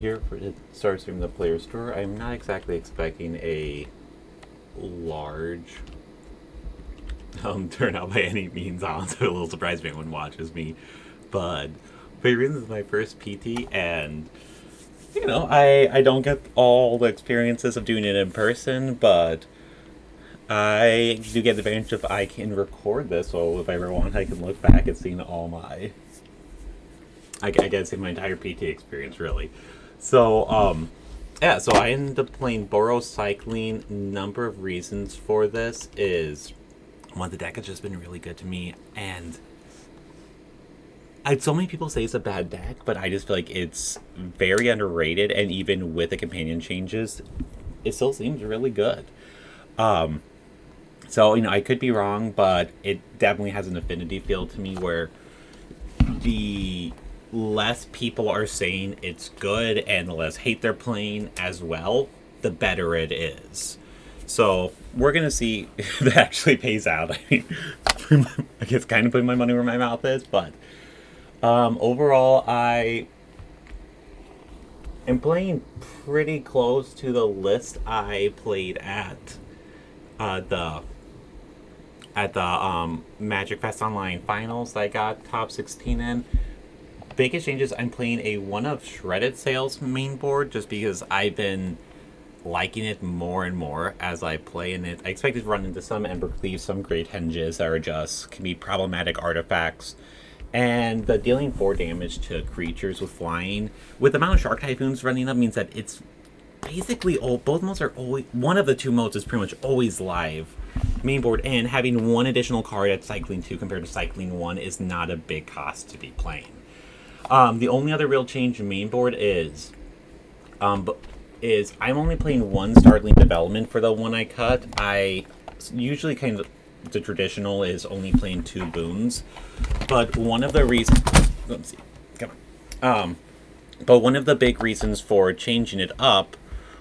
Here for it starts from the player's tour. I'm not exactly expecting a large turnout by any means. Honestly, a little surprised if anyone watches me, but Figurines is my first PT, and I don't get all the experiences of doing it in person, but I do get the advantage of I can record this, so if I ever want, I can look back and see all my I get to see my entire PT experience really. So yeah, so I ended up playing Boros cycling. Number of reasons for this is one, the deck has just been really good to me, and so many people say it's a bad deck, but I just feel like it's very underrated, and even with the companion changes, it still seems really good. So I could be wrong, but it definitely has an affinity feel to me where the less people are saying it's good and the less hate they're playing as well, the better it is. So we're gonna see if that actually pays out. I guess kind of putting my money where my mouth is, but overall, I am playing pretty close to the list I played the Magic Fest Online finals that I got top 16 in. Biggest changes, I'm playing a one of Shredded Sails main board just because I've been liking it more and more as I play in it. I expect to run into some Ember Cleaves, some Great Henges that are just can be problematic artifacts. And the dealing 4 damage to creatures with flying, with the amount of Shark Typhoons running up, means that it's basically all, both modes are always, one of the two modes is pretty much always live main board, and having one additional card at Cycling 2 compared to Cycling 1 is not a big cost to be playing. The only other real change in main board is I'm only playing one Startling Development for the one I cut. I usually kind of the traditional is only playing 2 boons, but one of the reasons, let's see, come on, but one of the big reasons for changing it up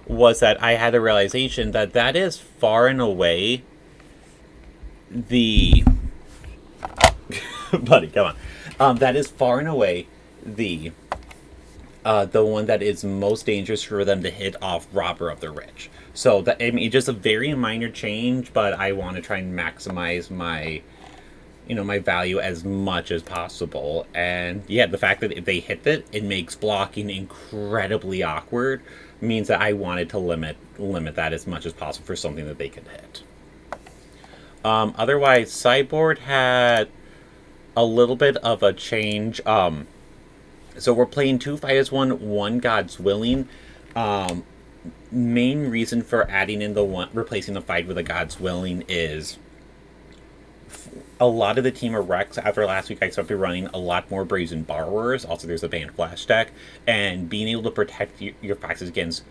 was that I had a realization that that is far and away the buddy, come on, that is far and away the one that is most dangerous for them to hit off Robber of the Rich. So that, I mean, it's just a very minor change, but I want to try and maximize my my value as much as possible. And yeah, the fact that if they hit it, it makes blocking incredibly awkward, means that I wanted to limit that as much as possible for something that they could hit. Otherwise, sideboard had a little bit of a change. So we're playing 2 Fight as one God's Willing. Main reason for adding in the one, replacing the fight with a God's Willing is a lot of the team of Rex after last week I started running a lot more Brazen Borrowers. Also, there's a Banned Flash deck, and being able to protect your faxes against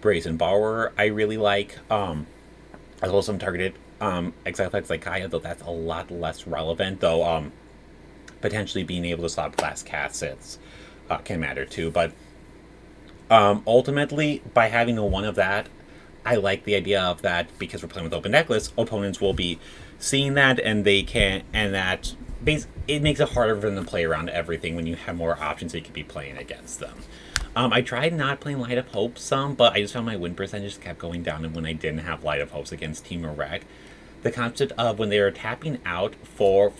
Brazen Borrower, I really like. As well as some targeted exile effects like Gaia, though that's a lot less relevant. Though potentially being able to stop Glass Cassets can matter too. But ultimately, by having a one of that, I like the idea of that because we're playing with open deck lists. Opponents will be seeing that, and they can, and that it makes it harder for them to play around everything when you have more options they could be playing against them. I tried not playing Light of Hope some, but I just found my win percentage kept going down, and when I didn't have Light of Hopes against Team Iraq, the concept of when they were tapping out for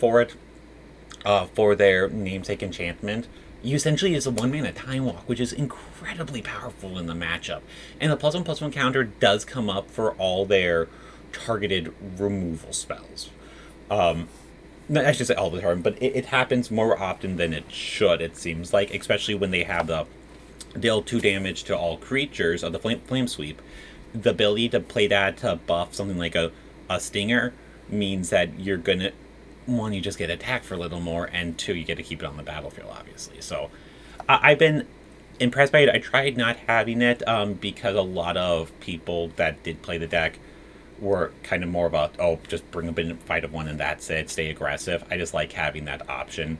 their namesake enchantment, you essentially use a 1-mana Time Walk, which is incredibly powerful in the matchup. And the +1/+1 counter does come up for all their targeted removal spells. I should say all the time, but it happens more often than it should, it seems like, especially when they have the deal 2 damage to all creatures of the flame sweep. The ability to play that to buff something like a stinger means that you're gonna, one, you just get attacked for a little more, and 2, you get to keep it on the battlefield, obviously. So I've been impressed by it. I tried not having it because a lot of people that did play the deck were kind of more about, oh, just bring a fight of 1 and that's it, stay aggressive. I just like having that option.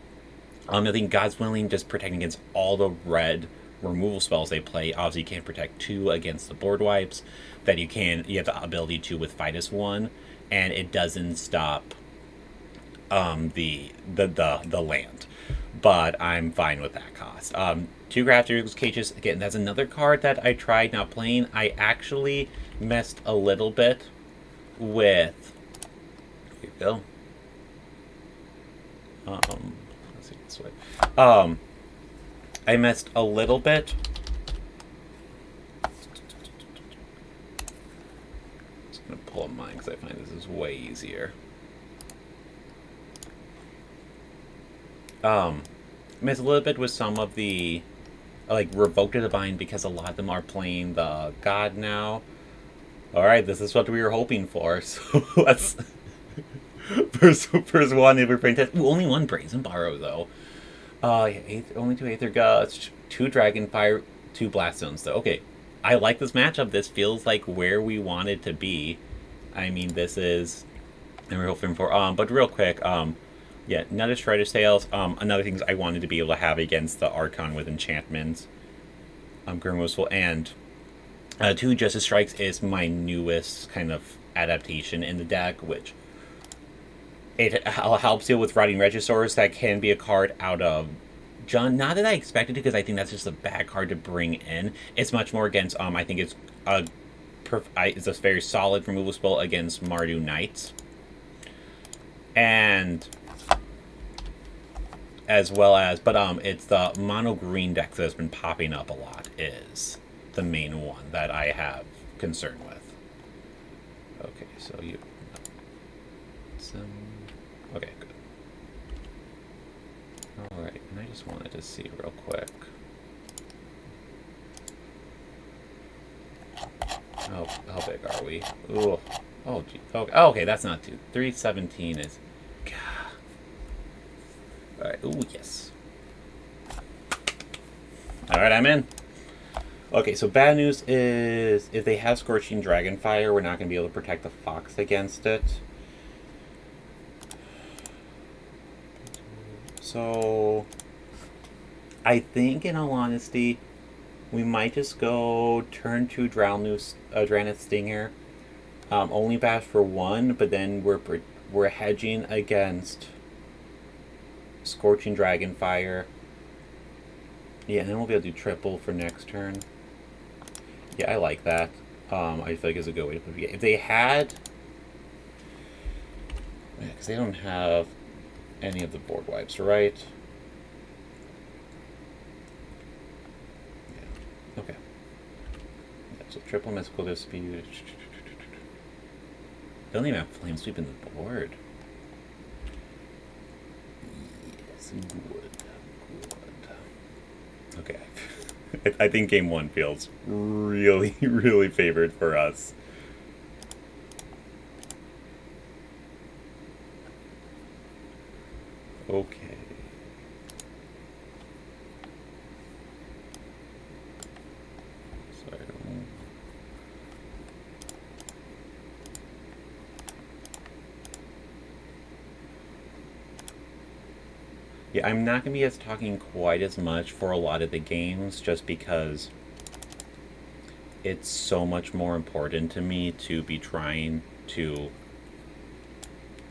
I think God's Willing, just protecting against all the red removal spells they play. Obviously, you can't protect 2 against the board wipes. That you have the ability to with Fight as 1, and it doesn't stop the land. But I'm fine with that cost. 2 Grafters Cages. Again, that's another card that I tried not playing. I actually messed a little bit with... Here you go. Let's see this way. I messed a little bit. Just gonna pull up mine because I find this is way easier. Messed a little bit with some of the like Revoke the Divine because a lot of them are playing the God now. All right, this is what we were hoping for. So let's first one. If we're playing test, only one Brazen Borrow though. Yeah, only 2 Aether Gusts, 2 Dragonfire, 2 Blaststones though. Okay, I like this matchup. This feels like where we wanted to be. I mean, this is, and we're hoping for. But real quick, yeah, another Strider Sales. Another thing I wanted to be able to have against the Archon with enchantments. Grimwistful and 2 Justice Strikes is my newest kind of adaptation in the deck, which it helps you with Riding Registors. That can be a card out of John. Not that I expected it, because I think that's just a bad card to bring in. It's much more against, I think it's a very solid removal spell against Mardu Knights. And as well as, but it's the mono green deck that's been popping up a lot is the main one that I have concern with. Okay, so you okay, good. Alright, and I just wanted to see real quick. Oh, how big are we? Ooh. Oh, gee. Okay, okay, that's not 2. 317 is... Alright, ooh, yes. Alright, I'm in. Okay, so bad news is if they have Scorching Dragonfire, we're not going to be able to protect the Fox against it. So, I think, in all honesty, we might just go turn 2 Drannith Stinger. Only bash for 1, but then we're hedging against Scorching Dragonfire. Yeah, and then we'll be able to do triple for next turn. Yeah, I like that. I feel like it's a good way to put it. If they had... Yeah, because they don't have any of the board wipes, right? Yeah. Okay. Yeah, so triple mystical dispute. They don't even have flame sweep in the board. Yes, good. Okay. I think game 1 feels really, really favored for us. Okay. So yeah, I'm not going to be talking quite as much for a lot of the games, just because it's so much more important to me to be trying to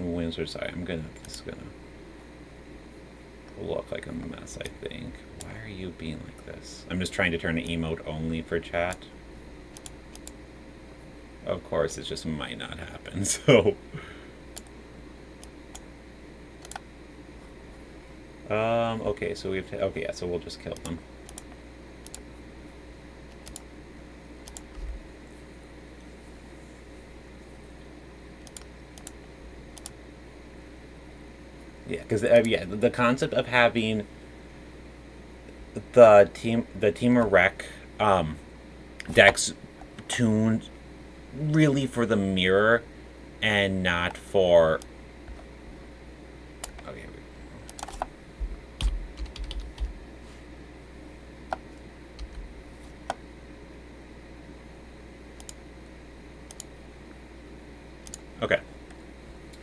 win. Sorry, this is gonna look like a mess, I think. Why are you being like this? I'm just trying to turn to emote only for chat. Of course, it just might not happen, so... okay, so we have to... Okay, yeah, so we'll just kill them. Yeah, because yeah, the concept of having the Team Rec decks tuned really for the mirror and not for... Okay. Okay.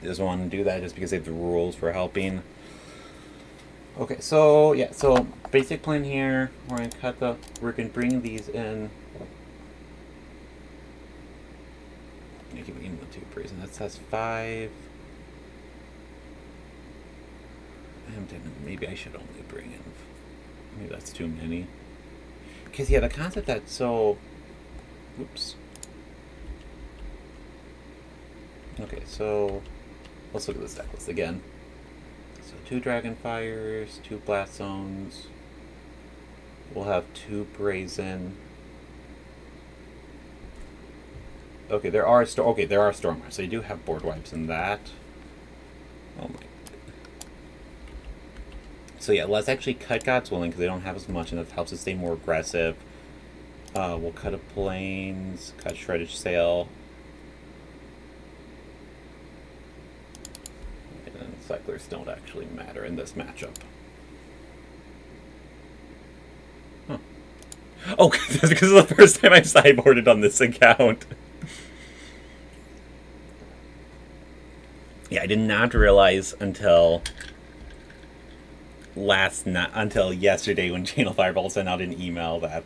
Just want to do that just because they have the rules for helping. Okay, so yeah, so basic plan here. We're gonna bring these in. I keep eating the 2 Brazen. That says 5. Maybe I should only bring in. Maybe that's too many. Because, yeah, the concept that, so... Oops. Okay, so... Let's look at this deck list again. So 2 Dragonfires, 2 Blast Zones. We'll have 2 Brazen. Okay, there are Stormers, so you do have board wipes in that. Oh my. So yeah, let's actually cut God's Willing because they don't have as much, and that helps us stay more aggressive. We'll cut a Plains, cut Shredded Sail. And cyclers don't actually matter in this matchup. Huh. Oh, that's because of the first time I sideboarded on this account. Yeah, I did not realize until yesterday when Channel Fireball sent out an email that,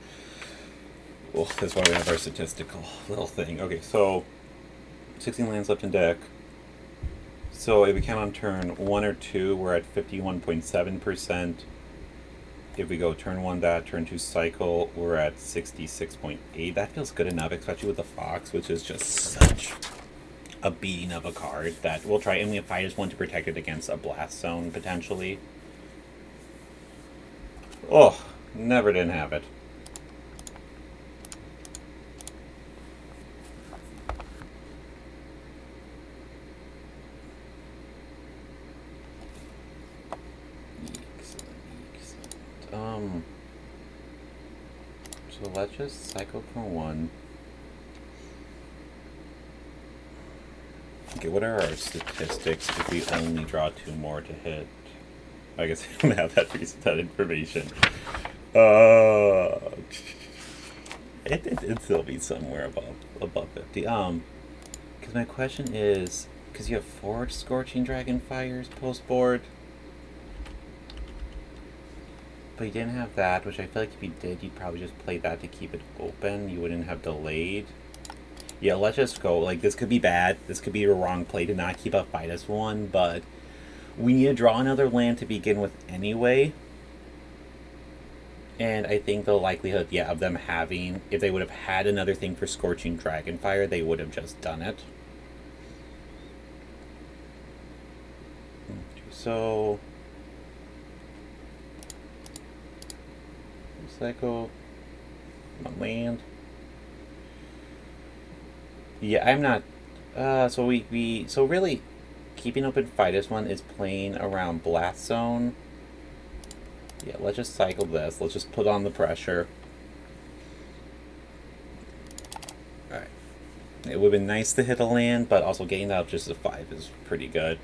well, that's why we have our statistical little thing. Okay, so 16 lands left in deck. So if we count on turn 1 or 2, we're at 51.7%. If we go turn 1 that, turn 2 cycle, we're at 66.8. That feels good enough, especially with the Fox, which is just such a beating of a card that we'll try, and we have Fighters 1 to protect it against a Blast Zone, potentially. Oh, never didn't have it. Excellent. So let's just cycle for 1. Okay, what are our statistics if we only draw 2 more to hit? I guess I don't have that information. It'd still be somewhere above 50. Because my question is, because you have 4 Scorching Dragonfires post board, but you didn't have that, which I feel like if you did, you'd probably just play that to keep it open. You wouldn't have delayed. Yeah, let's just go. Like, this could be bad. This could be a wrong play to not keep up Fidus 1, but we need to draw another land to begin with anyway. And I think the likelihood, yeah, of them having, if they would have had another thing for Scorching Dragonfire, they would have just done it. So, cycle, my land. Yeah, I'm not. So so really, keeping open Fidus 1 is playing around Blast Zone. Yeah, let's just cycle this. Let's just put on the pressure. Alright. It would have been nice to hit a land, but also getting that up just a 5 is pretty good.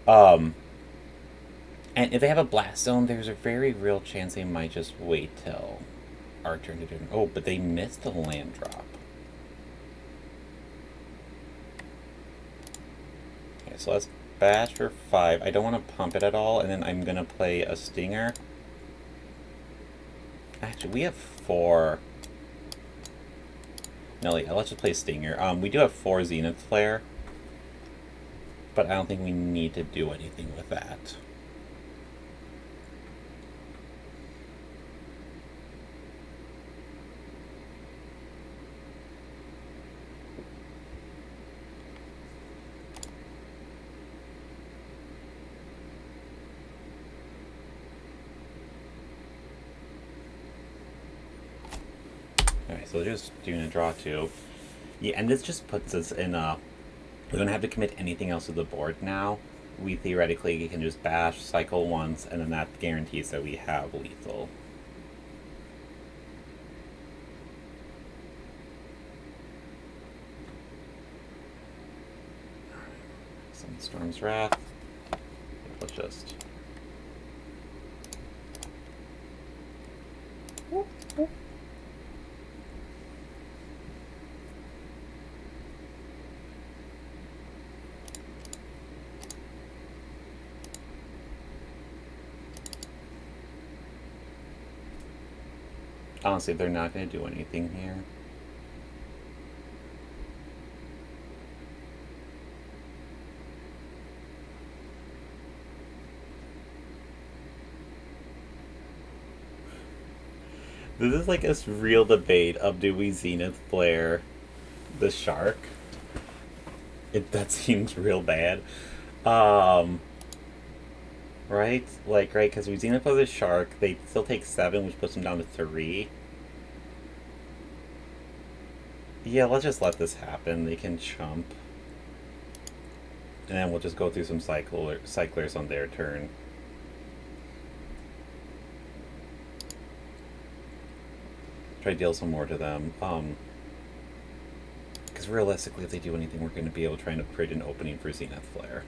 And if they have a Blast Zone, there's a very real chance they might just wait till our turn to turn. Oh, but they missed the land drop. Okay, so let's bash for 5. I don't want to pump it at all, and then I'm going to play a Stinger. Actually, we have 4. No, yeah, let's just play Stinger. We do have 4 Zenith Flare, but I don't think we need to do anything with that. Alright, so we're just doing a draw 2. Yeah, and this just puts us in a... We don't have to commit anything else to the board now. We theoretically can just bash, cycle once, and then that guarantees that we have lethal. Sunstorm's Wrath. Let's just... Whoop, whoop. Honestly, they're not going to do anything here. This is like a real debate of do we Zenith Flare the shark? That seems real bad. Um, right? Like, right, because we Zenith Flare the shark, they still take 7, which puts them down to 3. Yeah, let's just let this happen. They can chump. And then we'll just go through some cyclers on their turn. Try to deal some more to them. Because realistically, if they do anything, we're going to be able to try and create an opening for Zenith Flare.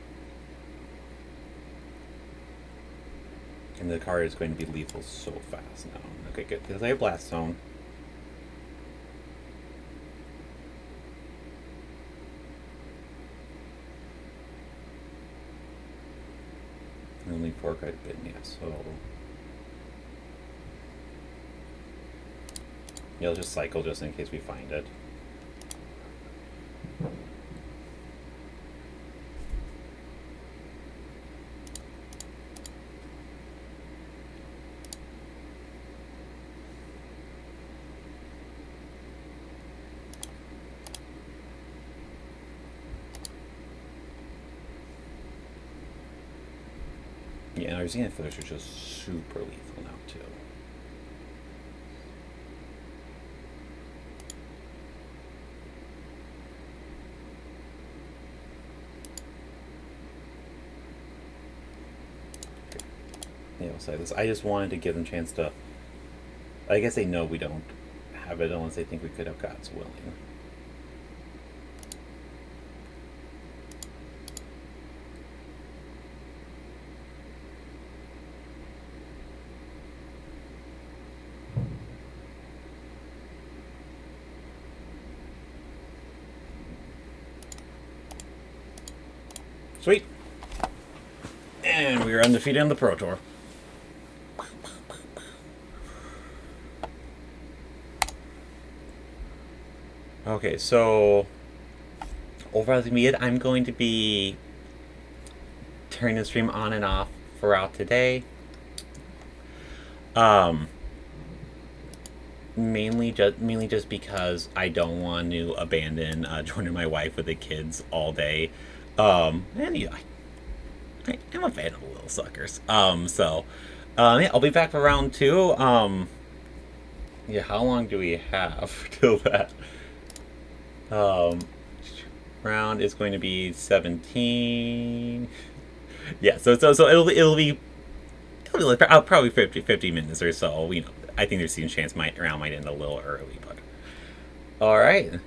And the card is going to be lethal so fast now. Okay, good. Because I have Blast Zone. Only 4 card bid, yeah, so. Yeah, I'll just cycle just in case we find it. Yeah, and our Zenith Flares are just super lethal now, too. Yeah, I'll say this. I just wanted to give them a chance to. I guess they know we don't have it unless they think we could have God's Willing. Sweet. And we are undefeated on the Pro Tour. Okay, so over at the meet, I'm going to be turning the stream on and off throughout today. Mainly just because I don't want to abandon joining my wife with the kids all day. And yeah, I'm a fan of the little suckers. Yeah, I'll be back for round 2. Yeah, how long do we have till that? Round is going to be 17. Yeah, so it'll be like probably 50 minutes or so. I think there's a chance my round might end a little early, but all right.